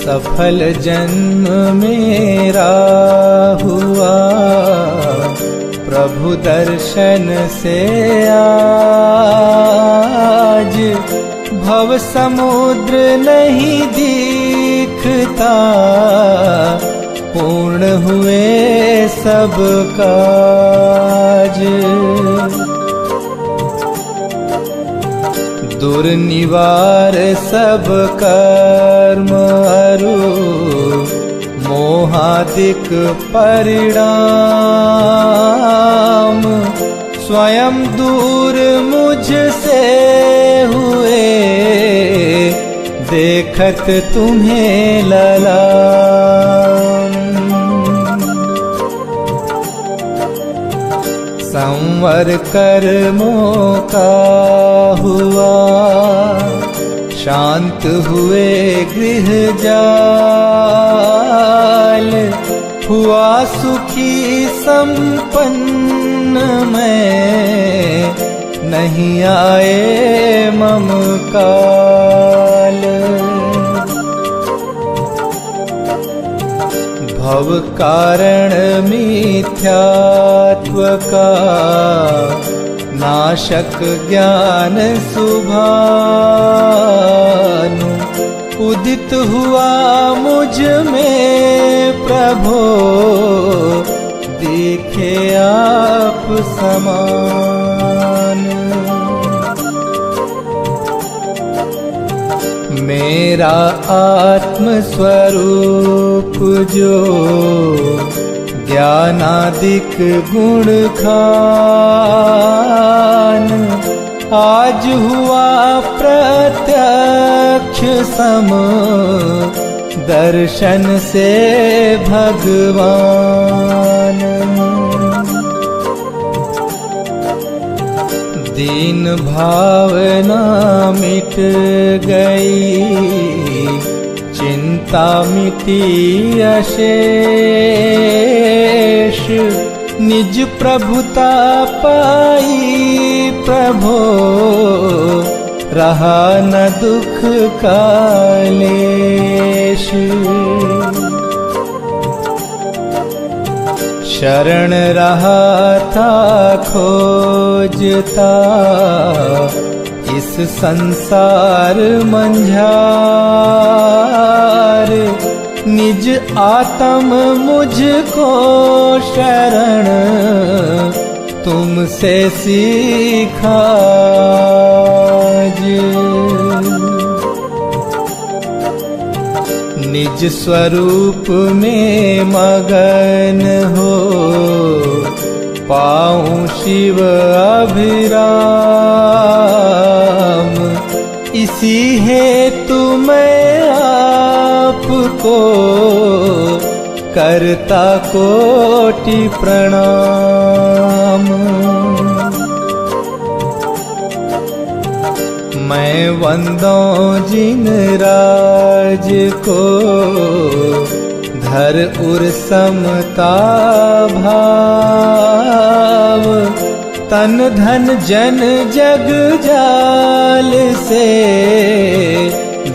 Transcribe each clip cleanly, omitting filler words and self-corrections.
सफल जन्म मेरा हुआ, प्रभु दर्शन से आज भव समुद्र नहीं दिखता, पूर्ण हुए सब काज। दुर्निवार सब कर्म अरु, मोहादिक परिणाम, स्वयं दूर मुझसे हुए, देखत तुम्हें ललाम। संवर कर्मों का हुआ, शांत हुए गृह जाल, हुआ सुखी संपन्न मैं, नहीं आए मम काल। भव कारण मिथ्यात्व का, नाशक ज्ञान सुभानु, उदित हुआ मुझ में प्रभो, देखे आप समान। मेरा आत्म स्वरूप जो, ज्ञानादिक गुण खान, आज हुआ प्रत्यक्ष सम, दर्शन से भगवान। दीन भावना मिट गई, चिंता मिटी अशेष, निज प्रभुता पाई प्रभो, रहा न दुख कालेश। शरण रहा था खोजता, इस संसार मंझार, निज आत्म मुझको शरण, तुमसे सीखा निज स्वरूप में मगन हो, पाऊं शिव अभिराम, इसी हेतु मैं आपको करता कोटि प्रणाम। मैं वंदों जिन राज को, धर उर समता भाव, तन धन जन जग जाल से,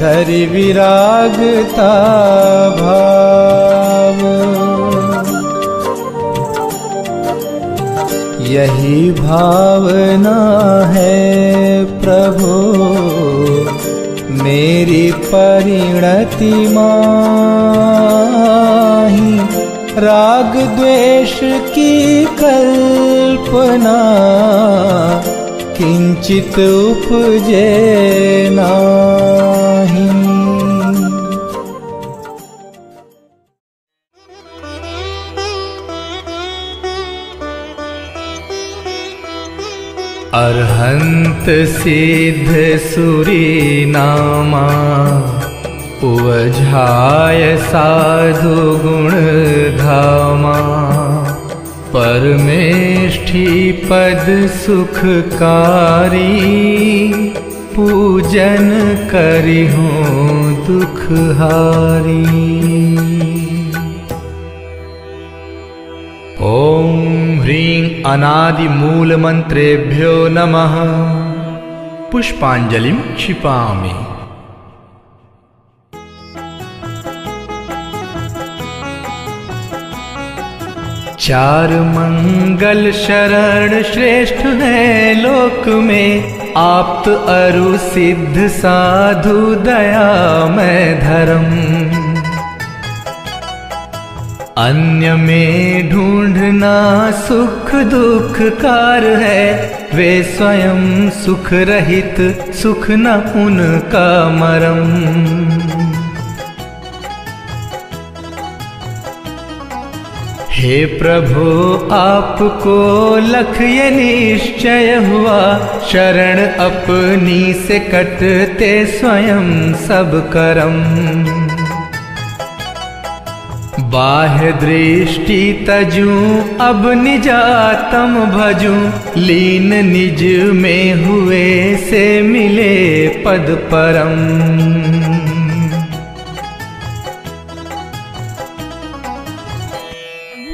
धरि विरागता भाव। यही भावना है प्रभु मेरी परिणति माही, राग द्वेष की कल्पना किंचित उपजे नाही। अरहंत सिद्ध सुरी नामा, उवझाय साधु गुण धामा, परमेष्ठी पद सुखकारी, पूजन करिहूँ दुखहारी। ओम ह्रीं अनादि मूल मंत्रेभ्यो नमः। पुष्पांजलिं क्षिपामि। चार मंगल शरण श्रेष्ठ है लोक में, आप्त अरु सिद्ध साधु दयामय धर्म। अन्य में ढूंढना सुख दुख कार है, वे स्वयं सुख रहित सुख न उनका मरम। हे प्रभु आपको लख ये निश्चय हुआ, शरण अपनी से कटते स्वयं सब करम। बाह्य दृष्टि तजूं अब निजातम भजूं, लीन निज में हुए से मिले पद परम।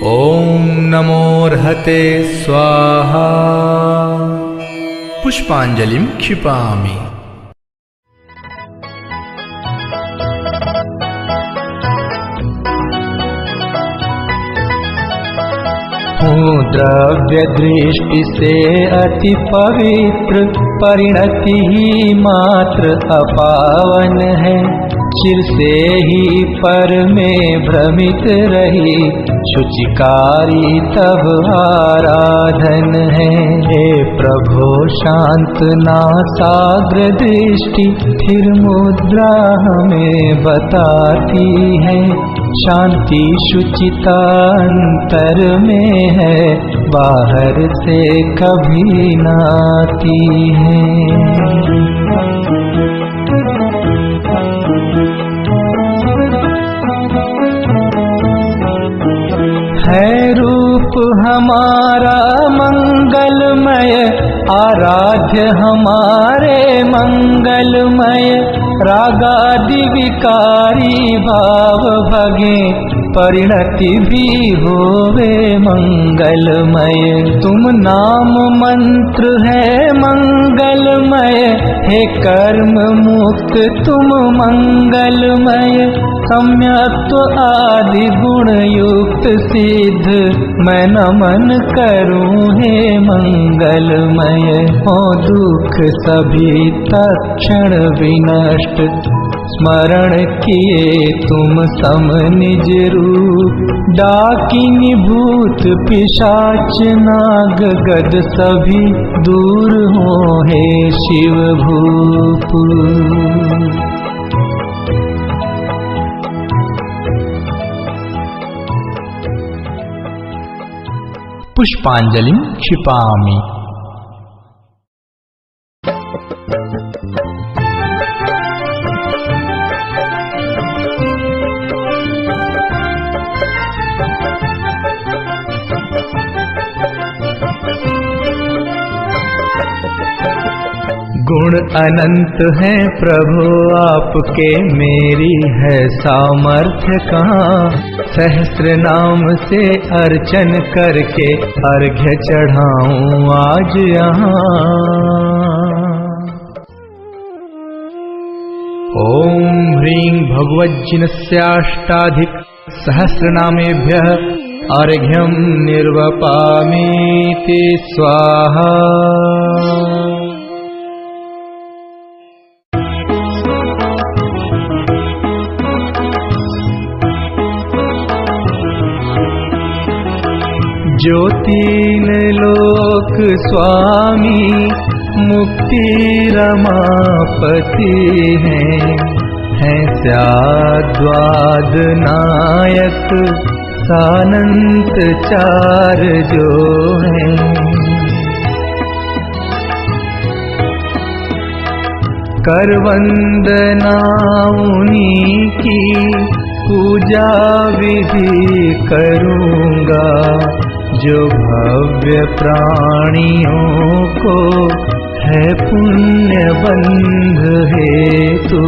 ओम नमोर्हते स्वाहा। पुष्पांजलिं क्षिपामि। हूँ द्रव्य दृष्टि से अति पवित्र, परिणति ही मात्र अपावन है। चिर से ही पर में भ्रमित रही, शुचिकारी तब आराधन है। हे प्रभो शांत नासाग्र दृष्टि, स्थिर मुद्रा हमें बताती है। शांति शुचिता अंतर में है, बाहर से कभी न आती है। है रूप हमारा मंगलमय, आराध्य हमारे मंगलमय। रागादि विकारी भाव भगे, परिणति भी होवे मंगलमय। तुम नाम मंत्र है मंगलमय, हे कर्म मुक्त तुम मंगलमय। सम्यक्त्व आदि गुण युक्त सिद्ध, मैं नमन करूं हे मंगलमय। हो दुख सभी तत्क्षण विनष्ट, स्मरण किए तुम सम निज रूप। डाकिनी भूत पिशाच नाग गद सभी, दूर हो हे शिव भूप। पुष्पांजलिं क्षिपामि। गुण अनंत है प्रभु आपके, मेरी है सामर्थ्य कहाँ। सहस्र नाम से अर्चन करके अर्घ्य चढ़ाऊं आज यहाँ। ओम ह्रीं भगवज्जिनस्याष्टाधिक सहस्रनामेभ्यः अर्घ्यं निर्वपामीति स्वाहा। जो तीन लोक स्वामी मुक्ति रमापति हैं स्याद्वाद नायक सानंत चार जो हैं। कर वंदना उन्हीं की पूजा विधि करूँगा, जो भव्य प्राणियों को है पुण्य बंध हेतु।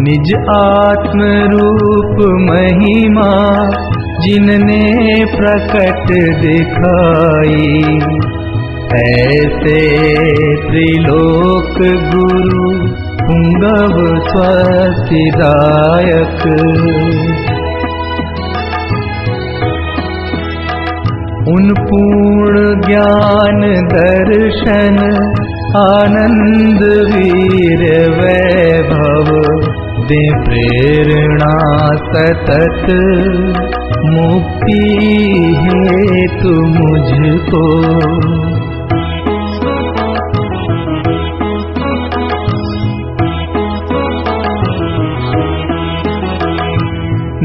निज आत्म रूप महिमा जिनने प्रकट दिखाई, ऐसे त्रिलोक गुरु पुंगव स्वस्तिदायक। उन पूर्ण ज्ञान दर्शन आनंद वीर वैभव दे प्रेरणा सतत मुक्ति हेतु मुझको।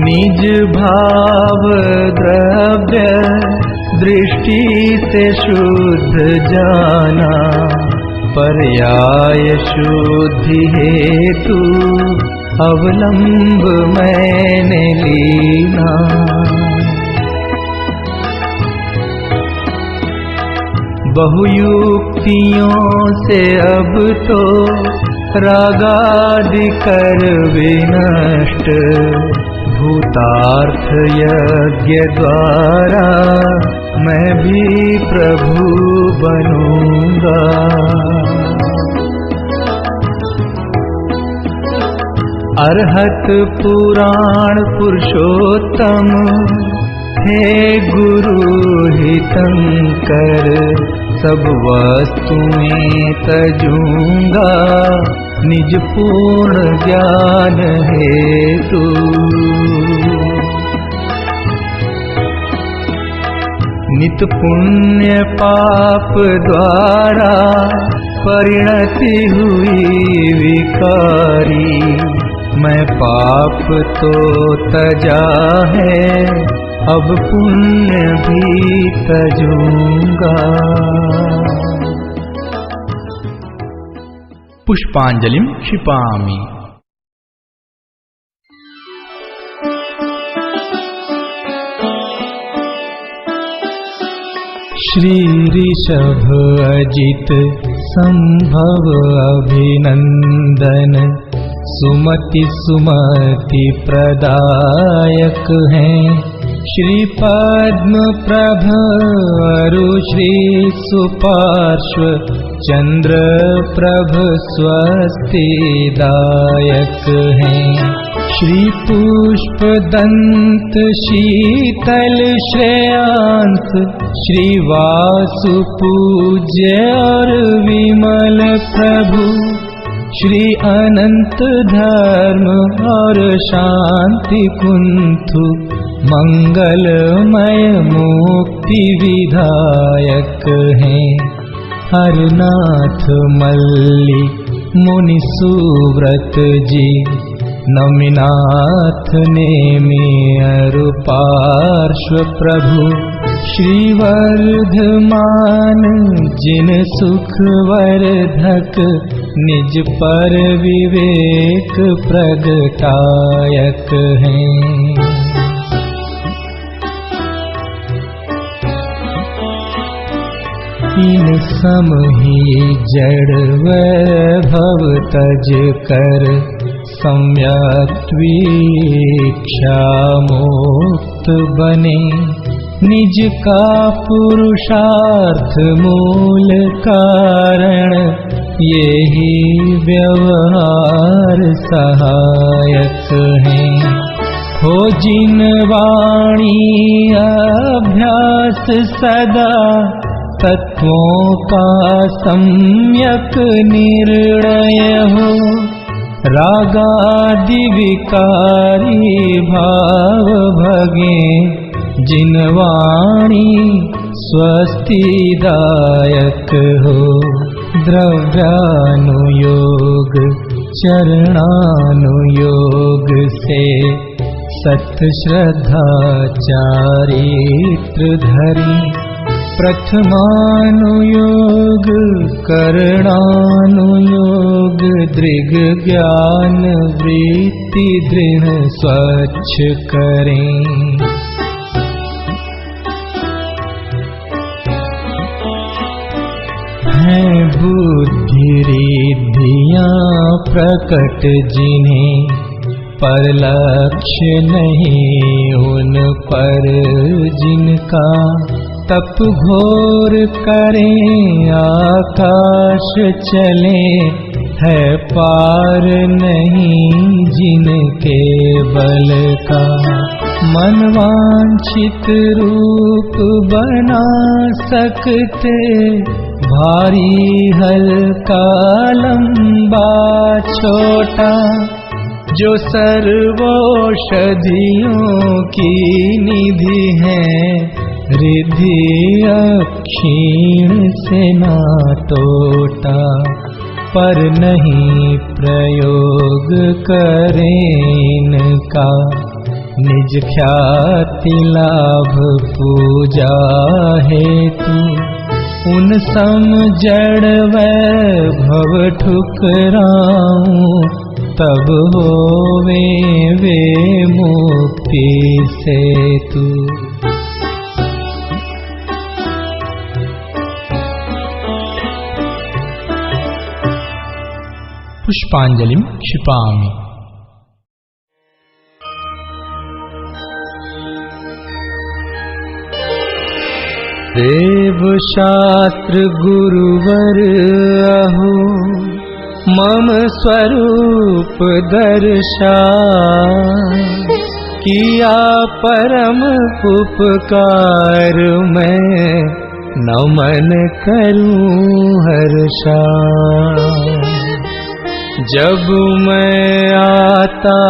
निज भाव द्रव्य दृष्टि से शुद्ध जाना, पर्याय शुद्धि हेतु अवलंब मैंने लीना। बहुयुक्तियों से अब तो रागादि कर विनष्ट, भूतार्थ यज्ञ द्वारा मैं भी प्रभु बनूंगा। अरहत पुराण पुरुषोत्तम हे गुरु हितंकर, सब वस्तुएं तजूंगा निज पूर्ण ज्ञान हेतु। नित पुण्य पाप द्वारा परिणति हुई विकारी, मैं पाप तो तजा है अब पुण्य भी तजूंगा। पुष्पांजलिं क्षिपामि। श्री ऋषभ अजित संभव अभिनंदन, सुमति सुमति प्रदायक हैं। श्री पद्म प्रभ अरु श्री सुपार्श्व चंद्र प्रभ स्वस्तिदायक हैं। श्री पुष्प दंत शीतल श्रेयांस, श्री वासु पूज्य और विमल प्रभु, श्री अनंत धर्म और शांति कुंथु, मंगलमय मुक्ति विधायक हैं। हरनाथ मल्ली मुनि सुव्रत जी, नमिनाथ नेमि अरु पार्श्व प्रभु, श्री वर्धमान जिन सुख वर्धक, निज पर विवेक प्रगटायक हैं। इन सम ही जड़ वैभव तज कर, सम्यक वीक्षा मुक्त बने। निज का पुरुषार्थ मूल कारण, यही व्यवहार सहायक हैं। हो जिन वाणी अभ्यास सदा, तत्वों का सम्यक निर्णय हो। रागादि विकारी भाव भगे, जिन वाणी स्वस्तिदायक हो। द्रव्यानुयोग चरणानुयोग से, सत श्रद्धा चारित्र धरी। प्रथमानुयोग करणानुयोग, दृग ज्ञान वृत्ति दृढ़ स्वच्छ करें। हैं बुद्धि रिद्धियाँ प्रकट जिन्हें, पर लक्ष्य नहीं उन पर जिनका। तप घोर करें आकाश चले, है पार नहीं जिनके बल का। मनवांछित रूप बना सकते, भारी हल्का लंबा छोटा। जो सर्वौषधियों की निधि है, रिद्धि अक्षीण से ना टोटा। पर नहीं प्रयोग करें इनका, निज ख्याति लाभ पूजा हेतु। उन सम जड़ वैभव ठुकराऊं, तब होवे वे मुक्ति सेतु। पुष्पांजलिं क्षिपामि। देव शास्त्र गुरुवर अहो, मम स्वरूप दर्शा। किया परम उपकार मैं, नमन करूं हर्षा। जब मैं आता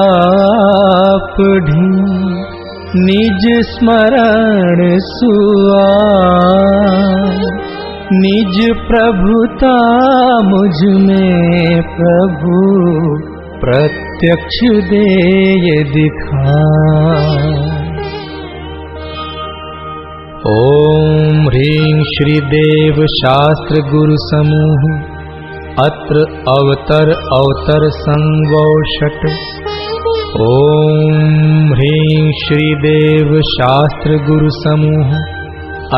पढ़ी, निज स्मरण सुआ। निज प्रभुता मुझ में प्रभु, प्रत्यक्ष देय दिखा। ओम ह्रीं श्री देव शास्त्र गुरु समूह। अत्र अवतर अवतर संगौषट। ओम ह्रीं श्री देव शास्त्र गुरु समूह।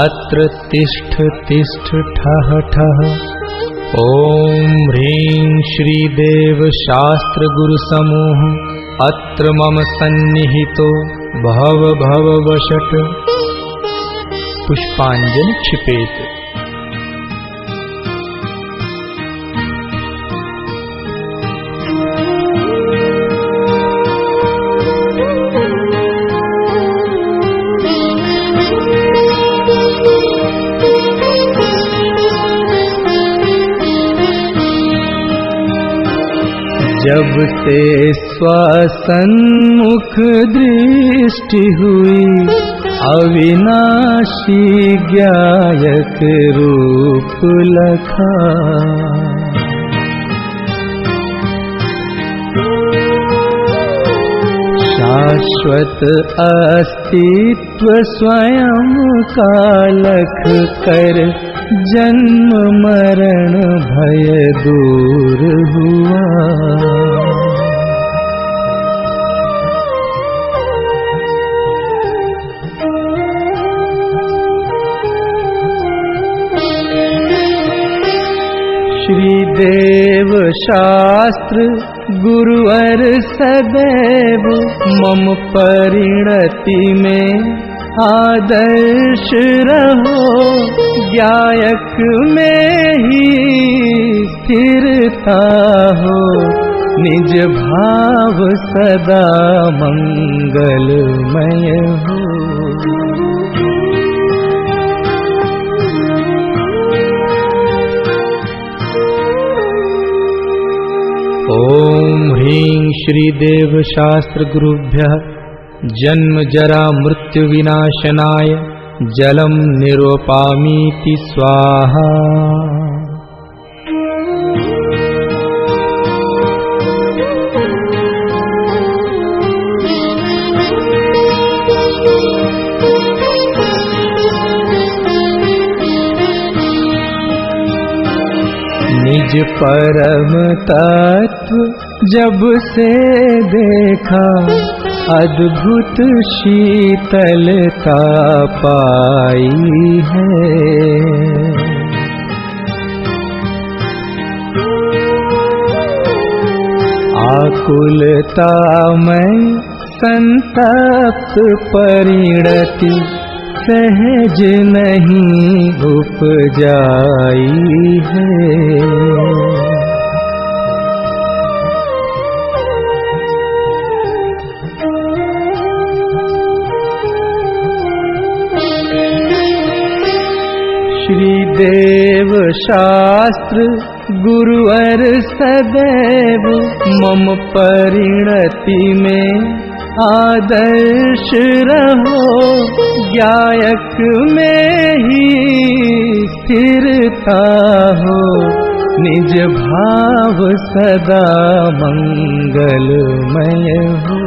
अत्र तिष्ठ तिष्ठ ठः ठः। ओम ह्रीं श्री देव शास्त्र गुरु समूह। अत्र मम सन्निहितो भव भव वशट। पुष्पांजलि क्षिपेत। जब से स्वसन्मुख दृष्टि हुई, अविनाशी ज्ञायक रूप लखा। शाश्वत अस्तित्व स्वयं का लख कर, जन्म मरण भय दूर हुआ। श्री देव शास्त्र गुरुवर सदैव, मम परिणति में आदर्श रहो। ज्ञायक में ही स्थिरता हो, निज भाव सदा मंगलमय हो। ओम ह्रीं श्री देव शास्त्र गुरुभ्यः जन्म जरा मृत्यु विनाशनाय जलम निरूपामीति स्वाहा। निज परम तत्व जब से देखा, अद्भुत शीतलता पाई है। आकुलता में संतप्त परिणति, सहज नहीं उपजाई है। श्री देव शास्त्र गुरुवर सदैव मम परिणति में आदर्श रहो, ज्ञायक में ही स्थिरता हो, निज भाव सदा मंगलमय हो।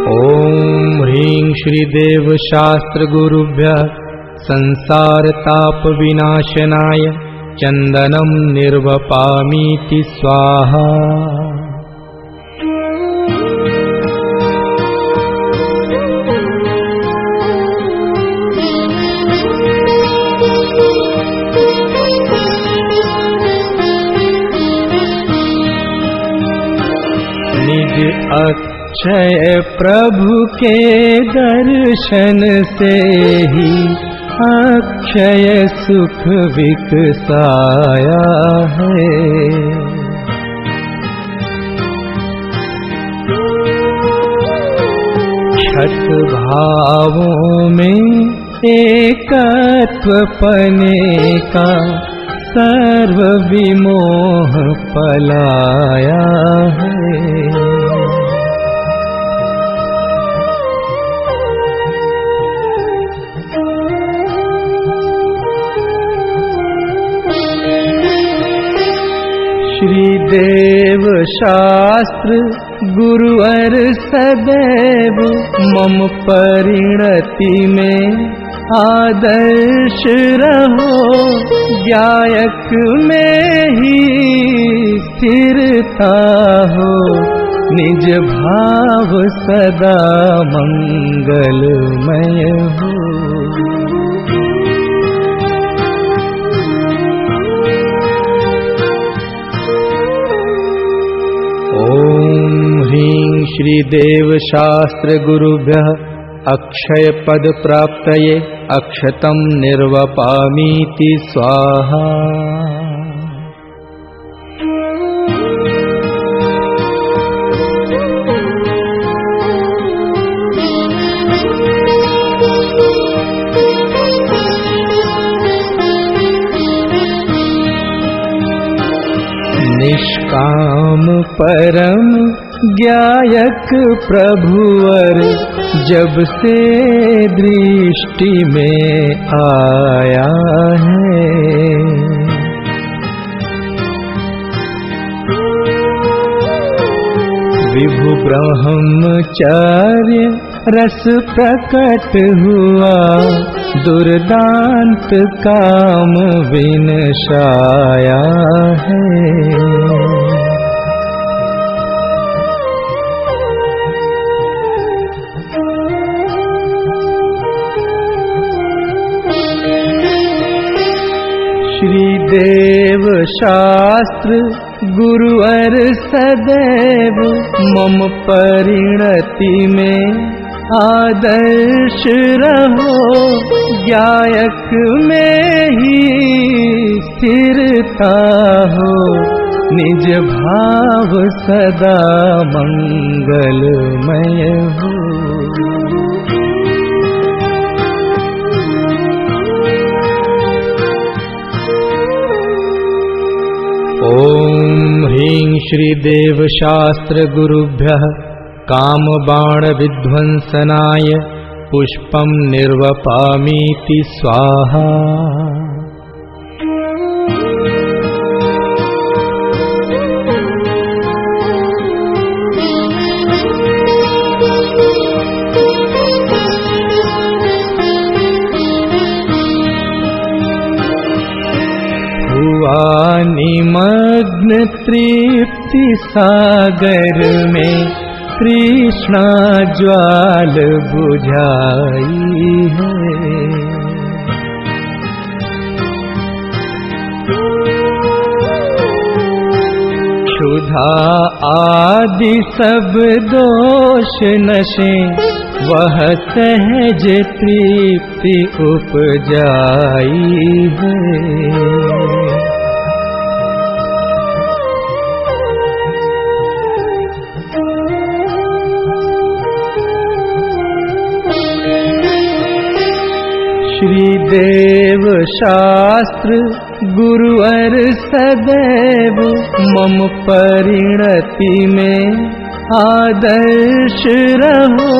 ओम ह्रीं श्रीदेव शास्त्र गुरुभ्यः संसार ताप विनाशनाय चंदनम निर्वपामीति स्वाहा। निज अक्षय प्रभु के दर्शन से ही अक्षय सुख विकसाया है। छठ भावों में एकत्व पने का सर्व विमोह पलाया है। श्री देव शास्त्र गुरुवर सदैव मम परिणति में आदर्श रहो, ज्ञायक में ही स्थिरता हो, निज भाव सदा मंगलमय हो। ओम ह्रीं श्रीदेव शास्त्र गुरुभ्यः अक्षय पद प्राप्तये अक्षतम निर्वपामीति स्वाहा। निष्काम परम ज्ञायक प्रभुवर जब से दृष्टि में आया है, विभु ब्रह्मचार्य रस प्रकट हुआ, दुर्दांत काम विनशाया है। श्री देव शास्त्र गुरुवर सदैव मम परिणति में आदर्श रहो, ज्ञायक में ही स्थिरता हो, निज भाव सदा मंगलमय हो। ओम ह्रीं श्रीदेव शास्त्र गुरुभ्यः कामबाण विध्वंसनाय पुष्पं निर्वपामीति स्वाहा। हुआ निमग्न तृप्ति सागर में तृष्णा ज्वाल बुझाई है। क्षुधा आदि सब दोष नशे वह सहज तृप्ति उपजाई है। देव शास्त्र गुरुवर सदैव मम परिणति में आदर्श रहो,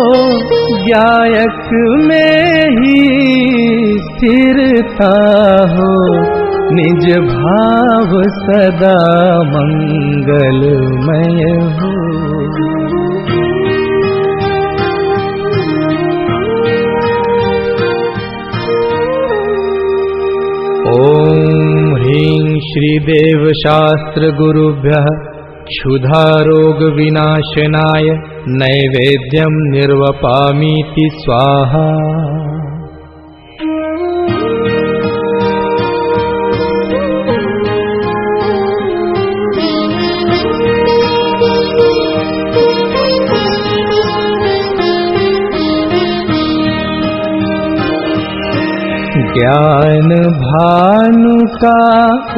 गायक में ही स्थिरता हो, निज भाव सदा मंगलमय हो। ओम ह्रीं श्रीदेव शास्त्र गुरुभ्यः क्षुधारोग विनाशनाय नैवेद्यं निर्वपामीति स्वाहा। ज्ञान भानु का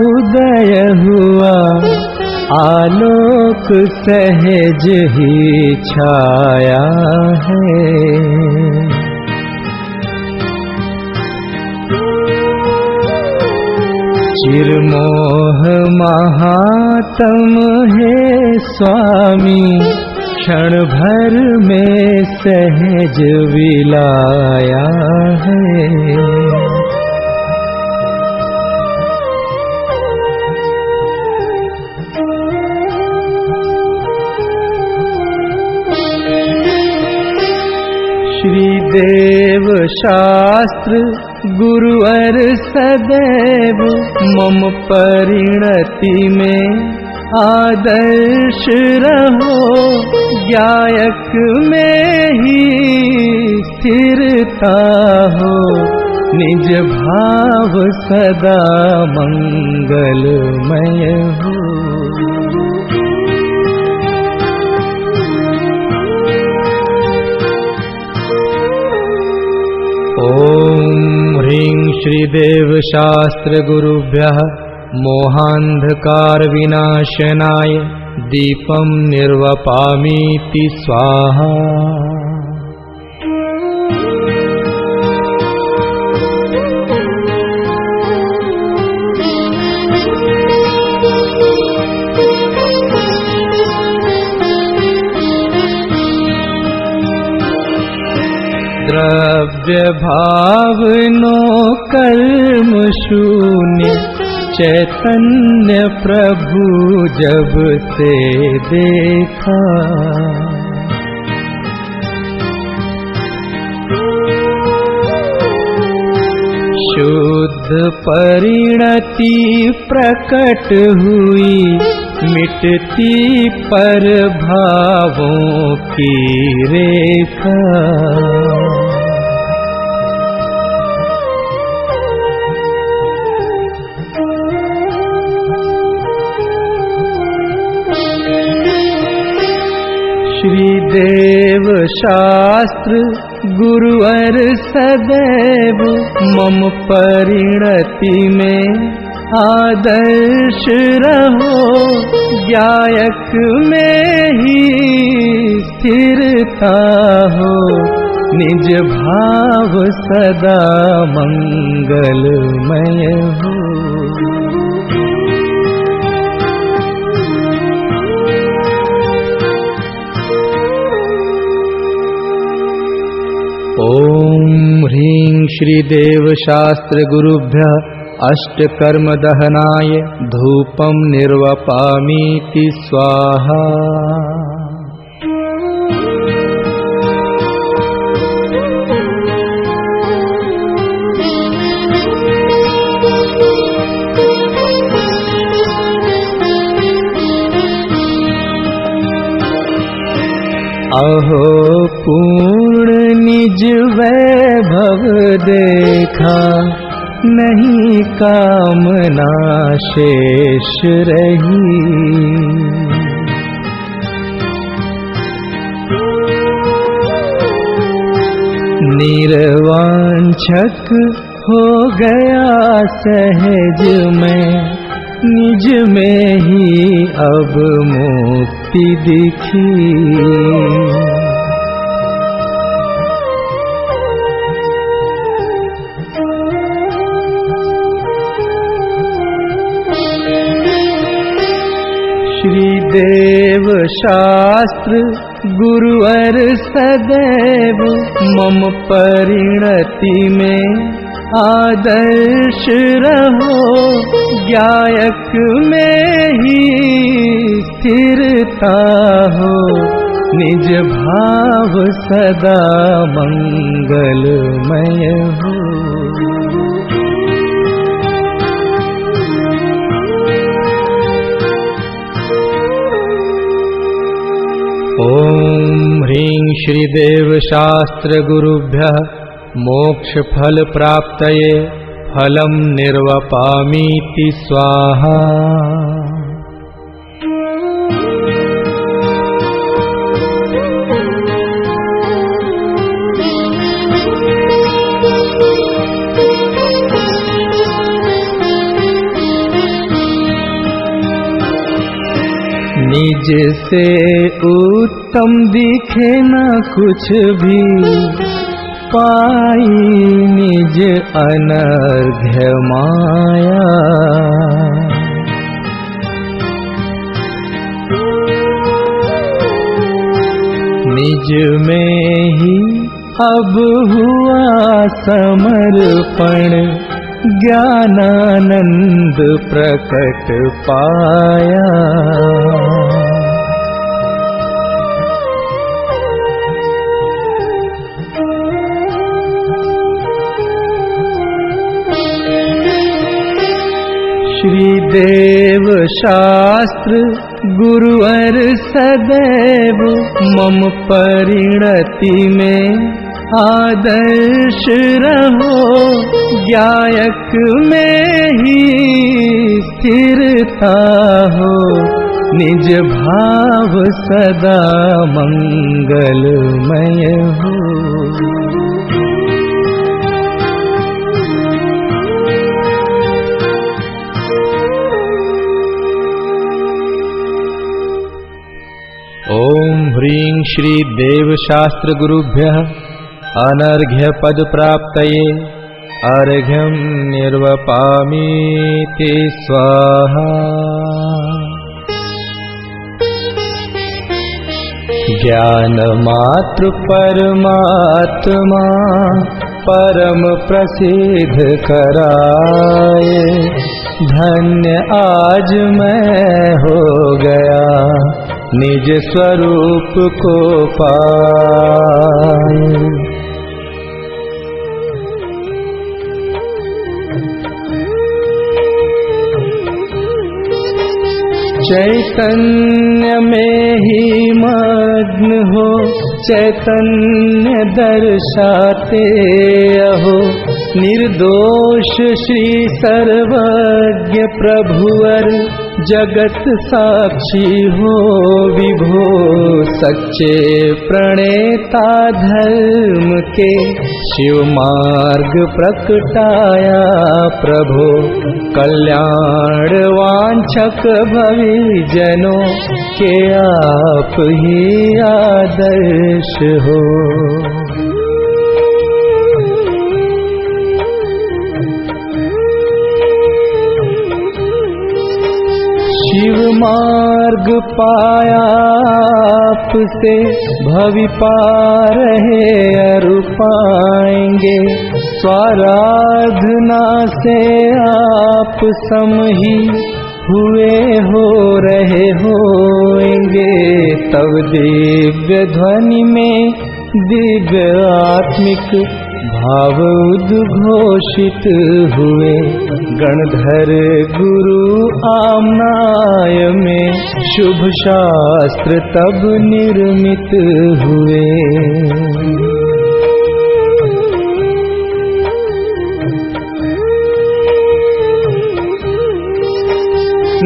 उदय हुआ, आलोक सहज ही छाया है। चिरमोह महात्म है स्वामी, क्षण भर में सहज विलाया है। श्रीदेव शास्त्र गुरुवर सदैव मम परिणति में आदर्श रहो, गायक में ही स्थिरता हो, निज भाव सदा मंगलमय हो। ओम ह्रीं श्रीदेव शास्त्र गुरुभ्यः मोहांधकार विनाशनाय दीपं निर्वपामीति स्वाहा। द्रव्य भावनो कर्म शून्य, चैतन्य प्रभु जब से देखा। शुद्ध परिणति प्रकट हुई, मिटती पर भावों की रेखा। श्रीदेव शास्त्र गुरुवर सदैव मम परिणति में आदर्श रहो, गायक में ही स्थिरता हो, निज भाव सदा मंगलमय हो। ओम ह्रीं श्रीदेव शास्त्र गुरुभ्यः अष्टकर्म दहनाय धूपं निर्वपामीति स्वाहा। अहो पूर्ण निज वैभव देखा, नहीं कामना शेष रही। निर्वांछक हो गया सहज में, निज में ही अब मुक्ति दिखी। शास्त्र गुरुवर सदैव मम परिणति में आदर्श रहो, ज्ञायक में ही स्थिरता हो, निज भाव सदा मंगलमय हो। ओम ह्रीं श्रीदेव शास्त्र गुरुभ्यः मोक्ष फल प्राप्तये फलम निर्वपामीति स्वाहा। निज से उत्तम दिखे न कुछ भी, पाई निज अनर्घ्य माया। निज में ही अब हुआ समर्पण, ज्ञानानंद प्रकट पाया। श्रीदेव शास्त्र गुरुवर सदैव मम परिणति में आदर्श रहो, ज्ञायक में ही स्थिरता हो, निज भाव सदा मंगलमय हो। ओम ह्रीं श्री देव शास्त्र गुरुभ्यः अनर्घ्य पद प्राप्तये अर्घ्यं निर्वपामीति स्वाहा। ज्ञान मात्र परमात्मा परम प्रसिद्ध कराए, धन्य आज मैं हो गया निज स्वरूप को पाए। चैतन्य में ही मग्न हो, चैतन्य दर्शाते अहो, निर्दोष श्री सर्वज्ञ प्रभुवर जगत साक्षी हो विभो। सच्चे प्रणेता धर्म के शिव मार्ग प्रकटाया प्रभो, कल्याण वांछक भवि जनों के आप ही आदर्श हो। शिव मार्ग पाया आपसे भवि पार है अरु पाएंगे, स्वाराधना से आप सम ही हुए हो रहे होंगे। तब दिव्य ध्वनि में दिव्य आत्मिक भाव उद्घोषित हुए, गणधर गुरु आमनाय में शुभ शास्त्र तब निर्मित हुए।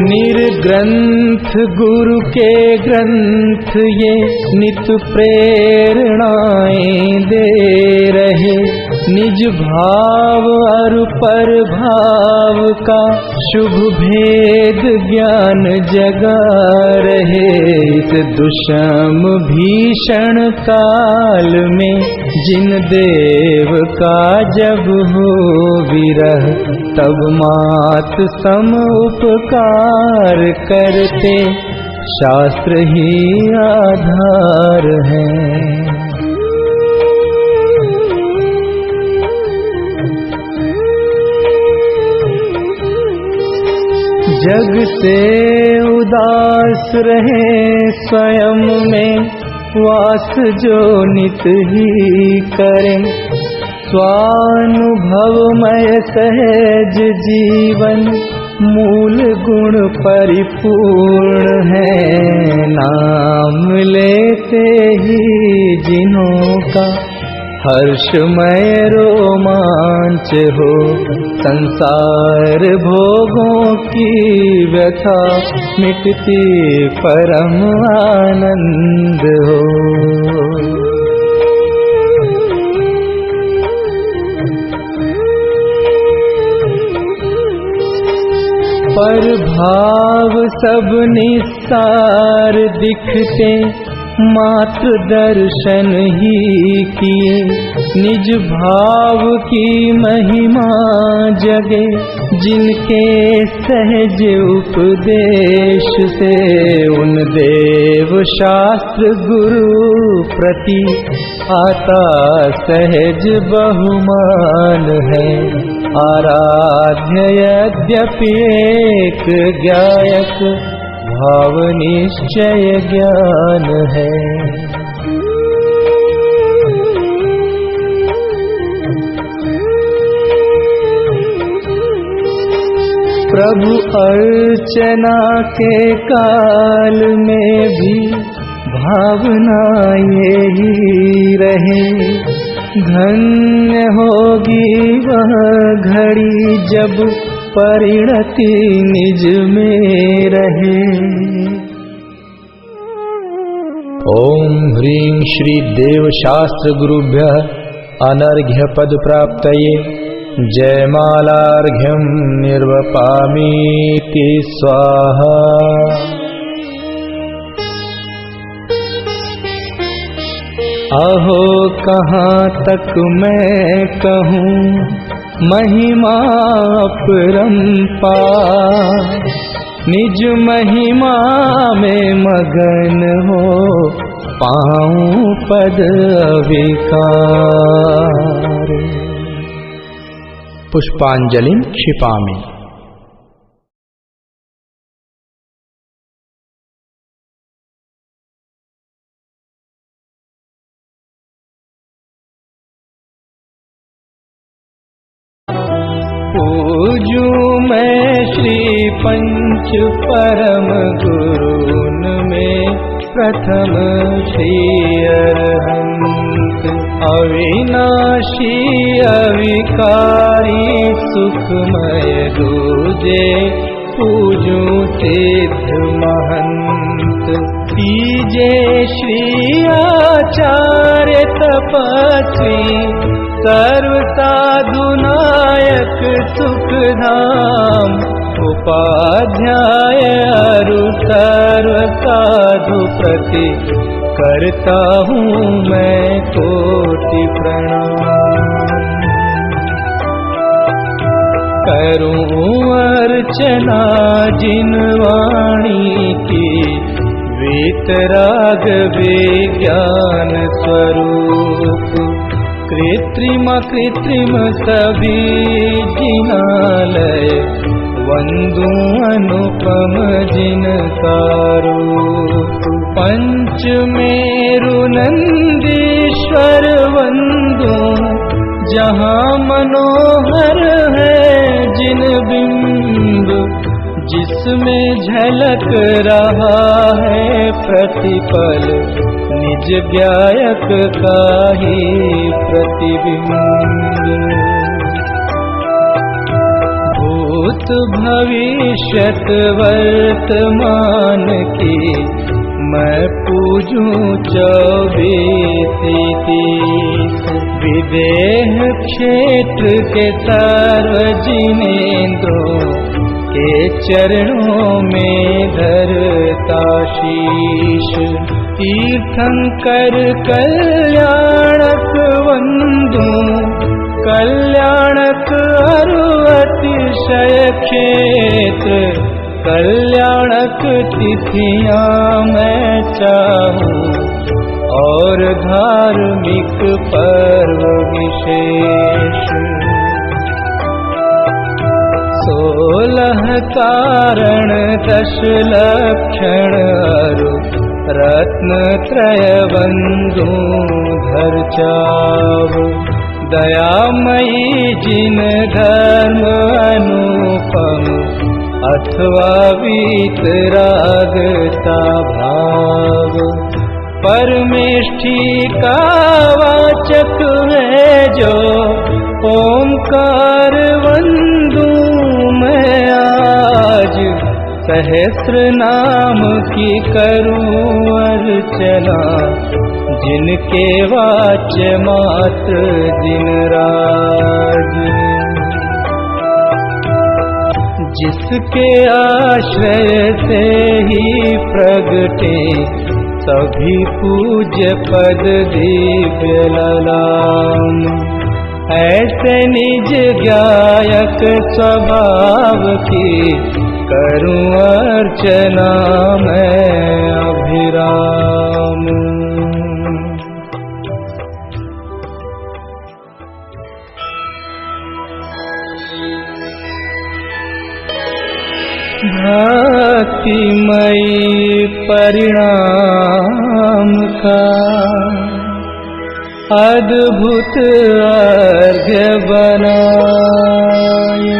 निर्ग्रंथ गुरु के ग्रंथ ये नित प्रेरणाएं दे रहे, निज भाव और पर भाव का शुभ भेद ज्ञान जगा रहे। इस दुष्म भीषण काल में जिन देव का जब हो विरह, तब मात सम उपकार करते शास्त्र ही आधार हैं। जग से उदास रहे स्वयं में वास जो नित ही करें, स्वानुभवमय सहज जीवन मूल गुण परिपूर्ण है। नाम लेते ही जिन्हों का हर्षमय रोमांच हो, संसार भोगों की व्यथा मिटती परम आनंद हो। पर भाव सब निस्सार दिखते, मात्र दर्शन ही किए, निज भाव की महिमा जगे, जिनके सहज उपदेश से उन देव शास्त्र गुरु प्रति आता सहज बहुमान है। आराध्य यद्यपि एक गायक, भाव निश्चय ज्ञान है। प्रभु अर्चना के काल में भी भावना यही रहे, धन्य होगी वह घड़ी जब परिणति निज में रहे। ओम ह्रीं श्री देव शास्त्र गुरुभ्यः अनर्घ्य पद प्राप्तये जयमालार्घ्यं निर्वपामीति स्वाहा। अहो कहाँ तक मैं कहूँ महिमा अपरंपार, निज महिमा में मगन हो पाऊं पद अविकार। पुष्पांजलिं क्षिपामि। पूजूं मैं श्री पंच परम गुरुन में प्रथम श्री अरहंत, अविनाशी अविकारी सुखमय दूजे पूजूं सिद्ध महंत। तीजे श्री आचार्य तपस्वी सर्व साधु नायक सुखधाम, उपाध्याय अरु सर्व साधु प्रति करता हूँ मैं कोटि प्रणाम। करूँ अर्चना जिन वाणी की वीतराग विज्ञान स्वरूप, कृत्रिम कृत्रिम सभी जिनालय वंदू अनुपम जिनका रूप। पंच मेरु नंदीश्वर वंदू जहाँ मनोहर है जिन बिंब, जिसमें झलक रहा है प्रतिपल निज गायक का ही प्रतिबिंब। भूत भविष्यत वर्तमान की मैं पूजूं 24-30, विदेह क्षेत्र के सर्व जिनेंद्रों के चरणों में धरता शीश। तीर्थंकर कल्याणक वंदू, कल्याणक अरु अतिशय क्षेत्र कल्याणक तिथियां मैं चाहूं और धार्मिक पर्व विशेष। 16 कारण 10 लक्षण अरु रत्नत्रय बंधु धर चाव। दयामयी जिन धर्म अनुपम अथवा वीतरागता भाव। परमेष्ठी का वाचक है जो ओंकार वंदू मैं आज। सहस्र नाम की करूं अर्चना जिनके वाच्य मात्र दिन राज। जिसके आश्रय से ही प्रगटे सभी पूज्य पद दिव्य ललाम। ऐसे निज गायक स्वभाव की करूं अर्चना मैं अभिराम। भक्तिमयी परिणाम का अद्भुत अर्घ्य बनाए।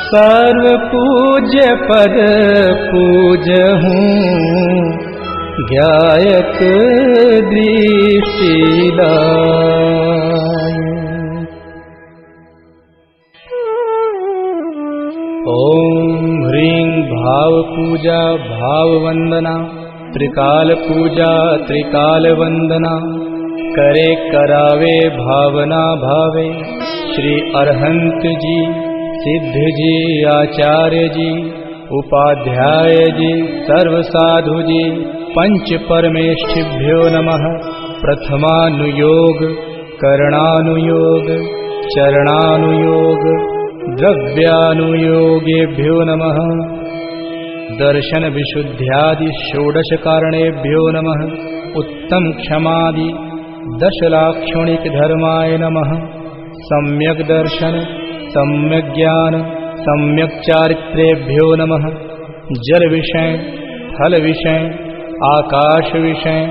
सर्व पूज्य पद पूजहूँ गायक दृष्टि लाए। ओम ह्रीं भाव पूजा भाव वंदना त्रिकाल पूजा त्रिकाल वंदना। करे करावे भावना भावे। श्री अरहंत जी सिद्ध जी आचार्य जी उपाध्याय जी सर्व साधु जी पंच परमेष्ठिभ्यो नमः। प्रथमानुयोग करणानुयोग चरणानुयोग द्रव्यानुयोगेभ्यो नमः। दर्शन विशुद्ध्यादि षोडश कारणेभ्यो नमः। उत्तम क्षमादि 10 लाक्षणिक धर्माय नमः। सम्यक दर्शन सम्यक ज्ञान सम्यक चारित्रेभ्यो नमः। जल विषय थल विषय आकाश विषय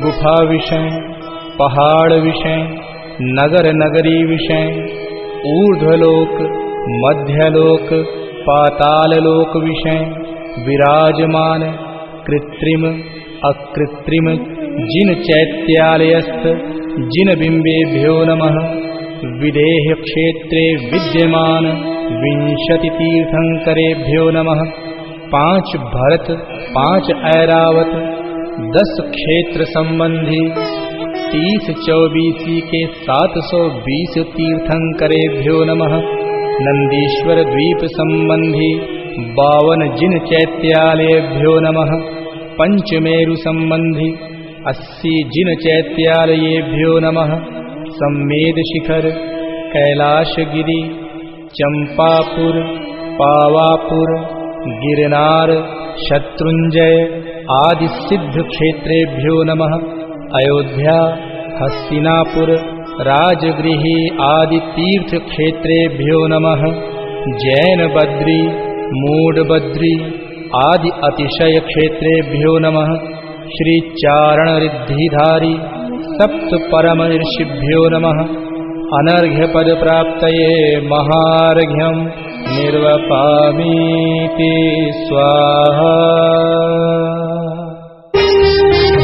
गुफा विषय पहाड़ विषय नगर नगरी विषय ऊर्ध्वलोक मध्यलोक पाताल लोक विषय विराजमान कृत्रिम अकृत्रिम जिन चैत्यालयस्थ जिन बिंबेभ्यो नमः। विदेह क्षेत्रे विद्यमान 20 तीर्थंकरेभ्यो नमः। 5 भरत 5 ऐरावत 10 क्षेत्र संबंधी 30-24 के 720 तीर्थंकरेभ्यो नमः। नंदीश्वर द्वीप संबंधी 52 जिन चैत्यालयेभ्यो नमः। पंचमेरु संबंधी 80 जिन चैत्यालयेभ्यो नमः। सम्मेद शिखर कैलाशगिरी चंपापुर पावापुर गिरनार शत्रुंजय आदि सिद्ध क्षेत्रेभ्यो नमः। अयोध्या हस्तिनापुर राजगृही आदि तीर्थ क्षेत्रेभ्यो नमः। जैन बद्री मूड बद्री आदि अतिशय क्षेत्रेभ्यो नमः। श्री चारण रिद्धिधारी सप्त परम ऋषिभ्यो नमः। अनर्घ्य पद प्राप्तये महार्घ्यं निर्वपामीति स्वाहा।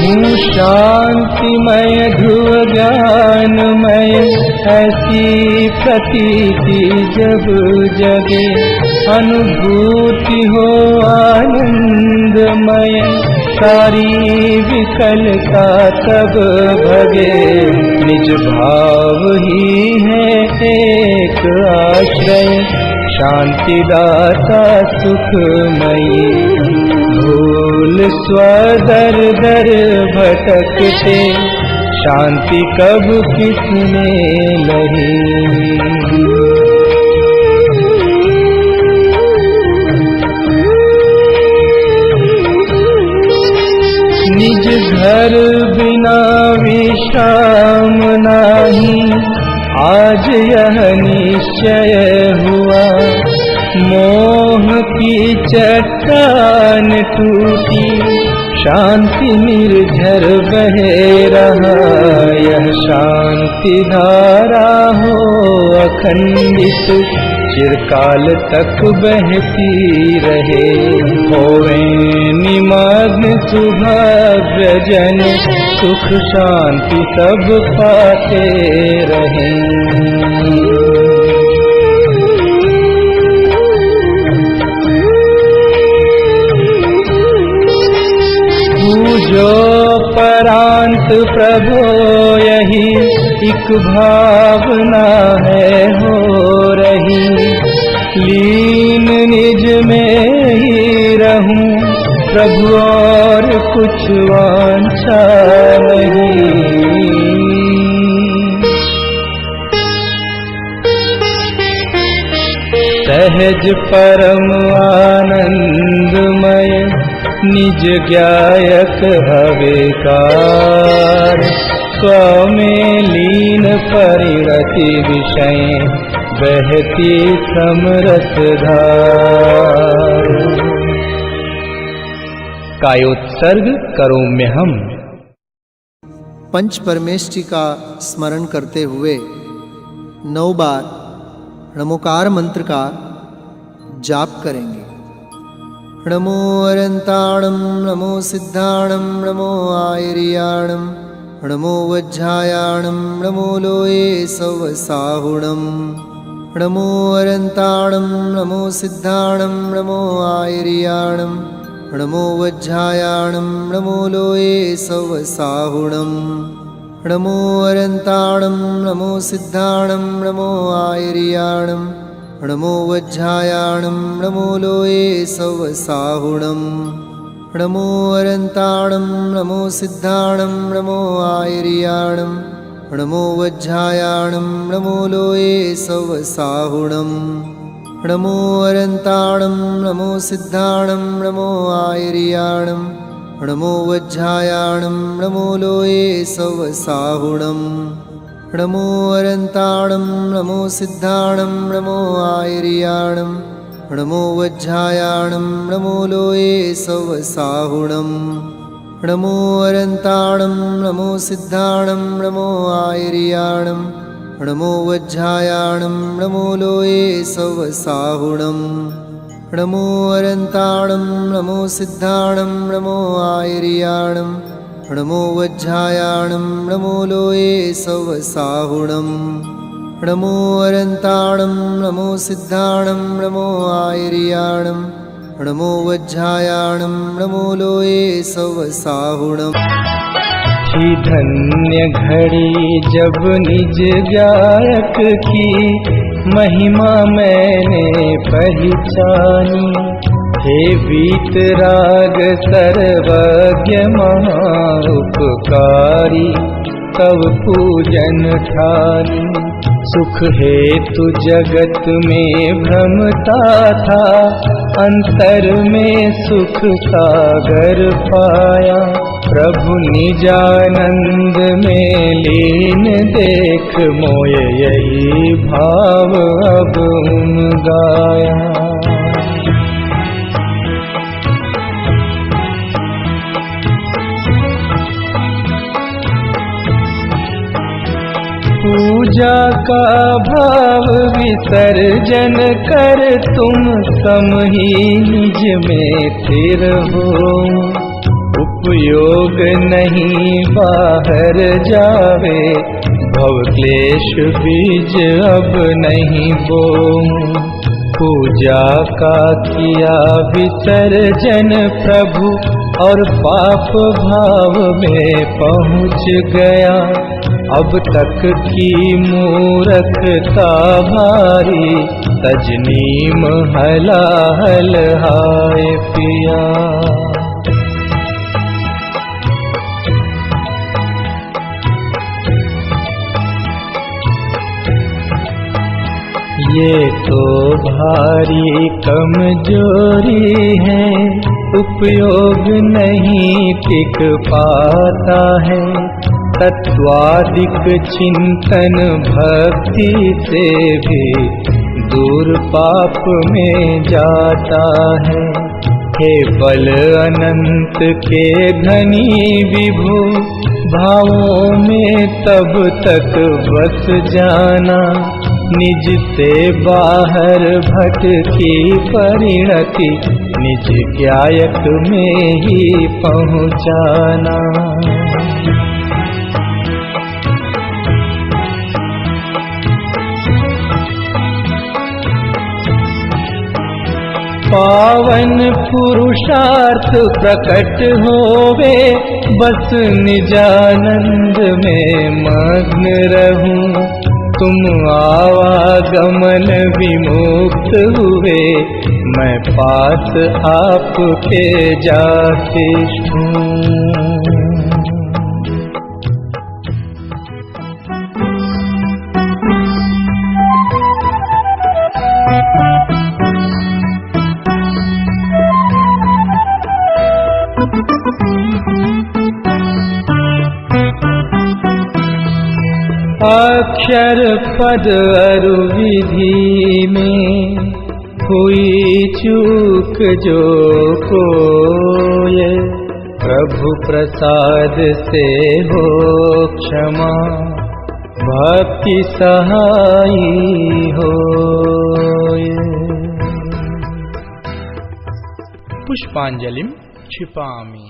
हूँ शांतिमय ध्रुव ज्ञानमय ऐसी प्रतीति जब जगे। अनुभूति हो आनंदमय सारी विकलता तब भगे। निज भाव ही है एक आश्रय शांतिदाता सुखमयी। भूल स्वदर दर भटकते शांति कब किसने लही। निज घर बिना विश्राम नाही, आज यह निश्चय हुआ। मोह की चट्टान टूटी, शांति निर्झर बहे रहा। यह शांति धारा हो अखंडित, चिरकाल तक बहती रहे। होवे निमग्न सुभद्र जन, सुख शांति सब पाते रहें। जो परांत प्रभो यही एक भावना है हो रही। लीन निज में ही रहूं प्रभु, और कुछ वांछा नहीं। सहज परम आनंदमय, निज ज्ञायक हवेकार। स्वमें लीन परिणति विषय, बहती समरस धार। कायोत्सर्ग करोम्य हम। पंच परमेष्टि का स्मरण करते हुए 9 बार नमोकार मंत्र का जाप करेंगे। नमो अरंताणं, नमो सिद्धाणं, नमो आयर्याणं, नमो वज्रायाणं, नमो लोये सवसाहुणं। नमो अरंताणं, नमो सिद्धाणं, नमो आयर्याणं, नमो वज्रायाणं, नमो लोये सवसाहुणं। नमो अरंताणं, नमो सिद्धाणं, नमो आयर्याणं, नमो वज्रायाणं, नमो लोये सवसाहुणं। नमो अरंताणं, नमो सिद्धाणं, नमो आयर्याणं, नमो वज्रायाणं, नमो लोये सवसाहुणं। नमो अरंताणं, नमो सिद्धाणं, नमो आयर्याणं, नमो वज्रायाणं, नमो लोये सवसाहुणं। नमो अरंताणं, नमो सिद्धाणं, नमो आयर्याणं, नमो वज्रायाणं, नमो लोये सवसाहुणं। नमो अरंताणं, नमो सिद्धाणं, नमो आयर्याणं, नमो वज्रायाणं, नमो लोये सवसाहुणं। नमो अरंताणं, नमो सिद्धाणं, नमो आयर्याणं, नमो वज्रायाणं, नमो लोये सवसाहुणं। नमो अरंताणं, नमो सिद्धाणं, नमो आयर्याणं, नमो वज्रायाणं, नमो लोये सवसाहुणं। थी धन्य घड़ी जब निज गायक की महिमा मैंने पहचानी। हे वीतराग सर्वज्ञ महाउपकारी, तव पूजन ठानी। सुख हेतु जगत में भ्रमता था, अंतर में सुख सागर पाया। प्रभु निजानंद में लीन देख, मोय यही भाव अब गाया। पूजा का भाव विसर्जन कर, तुम सम ही निज में स्थिर हो। उपयोग नहीं बाहर जावे, भव क्लेश बीज अब नहीं बो। पूजा का किया विसर्जन प्रभु, और पाप भाव में पहुँच गया। अब तक की मूर्खता भारी, तजनीम हलाहल हाय पिया। ये तो भारी कमजोरी है, उपयोग नहीं टिक पाता है। तत्वादिक चिंतन भक्ति से भी दूर पाप में जाता है। हे बल अनंत के धनी विभु, भावों में तब तक बस जाना, निज से बाहर भटकी परिणति निज ज्ञायक में ही पहुँचाना। पावन पुरुषार्थ प्रकट होवे, बस निजानंद में मग्न रहूं। तुम आवागमन विमुक्त हुए, मैं पास आपके जाते हूँ। अक्षर पद अरु विधि में हुई चूक जो कोय, प्रभु प्रसाद से हो क्षमा, भक्ति सहाई होय। पुष्पांजलिं क्षिपामि।